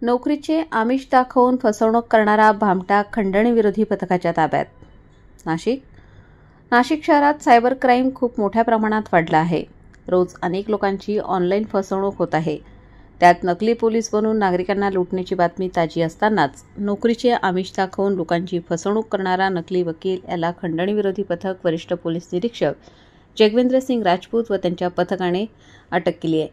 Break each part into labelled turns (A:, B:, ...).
A: नोकरीचे आमिष दाखवून फसवणूक करणारा भामटा खंडणी विरोधी पथकाच्या ताब्यात. नाशिक शहरात सायबर क्राईम खूप मोठ्या प्रमाणात वाढला आहे. रोज अनेक लोकांची ऑनलाईन फसवणूक होत आहे. त्यात नकली पोलीस बनून नागरिकांना लुटण्याची बातमी ताजी असतानाच नोकरीचे आमिष दाखवून लोकांची फसवणूक करणारा नकली वकील याला खंडणी विरोधी पथक वरिष्ठ पोलीस निरीक्षक जगवेंद्र सिंग राजपूत व त्यांच्या पथकाने अटक केली आहे.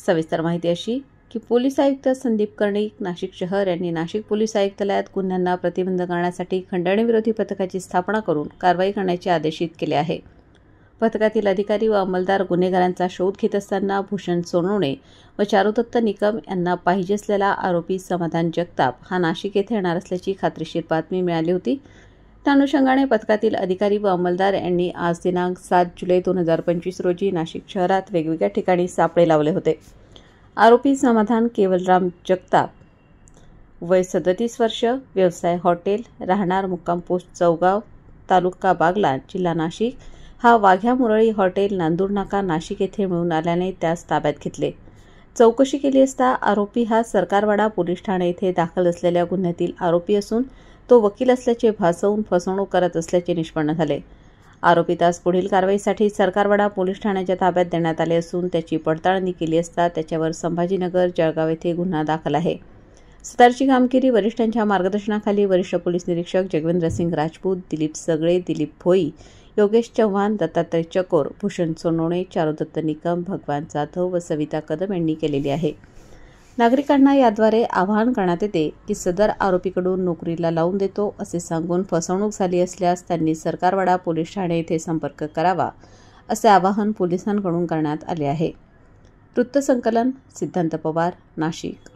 A: सविस्तर माहिती अशी की पोलीस आयुक्त संदीप कर्णिक नाशिक शहर यांनी नाशिक पोलीस आयुक्तालयात गुन्ह्यांना प्रतिबंध करण्यासाठी खंडणी विरोधी पथकाची स्थापना करून कारवाई करण्याचे आदेशित केले आहे. पथकातील अधिकारी व अंमलदार गुन्हेगारांचा शोध घेत असताना भूषण सोनवणे व चारुदत्त निकम यांना पाहिजे असलेला आरोपी समाधान जगताप हा नाशिक येथे येणार असल्याची खात्रीशीर बातमी मिळाली होती. त्या अनुषंगाने पथकातील अधिकारी व अंमलदार यांनी आज दिनांक 7 जुलै 2025 रोजी नाशिक शहरात वेगवेगळ्या ठिकाणी सापळे लावले होते. आरोपी समाधान केवलराम जगताप, वय 37 वर्ष, व्यवसाय हॉटेल, राहणार मुक्काम पोस्ट चौगाव, तालुका बागलाण, जिल्हा नाशिक, हा वाघ्या मुरळी हॉटेल, नांदूर नाका, नाशिक येथे मिळून आल्याने त्यास ताब्यात घेतले. चौकशी केली असता आरोपी हा सरकारवाडा पोलीस ठाणे येथे दाखल असलेल्या गुन्ह्यातील आरोपी असून तो वकील असल्याचे भासवून फसवणूक करत असल्याचे निष्पन्न झाले. आरोपीतास पुढील कारवाईसाठी सरकारवाडा पोलीस ठाण्याच्या ताब्यात देण्यात आले असून त्याची पडताळणी केली असता त्याच्यावर संभाजीनगर, जळगाव येथे गुन्हा दाखल आहे. सदरची कामगिरी वरिष्ठांच्या मार्गदर्शनाखाली वरिष्ठ पोलीस निरीक्षक जगवेंद्र सिंग राजपूत, दिलीप सगळे, दिलीप भोई, योगेश चव्हाण, दत्तात्रय चकोर, भूषण सोनवणे, चारुदत्त निकम, भगवान जाधव व सविता कदम यांनी केलेली आहे. नागरिकांना याद्वारे आवाहन करण्यात येते की सदर आरोपीकडून नोकरीला लावून देतो असे सांगून फसवणूक झाली असल्यास त्यांनी सरकारवाडा पोलीस ठाणे येथे संपर्क करावा असे आवाहन पोलिसांकडून करण्यात आले आहे. वृत्तसंकलन सिद्धांत पवार, नाशिक.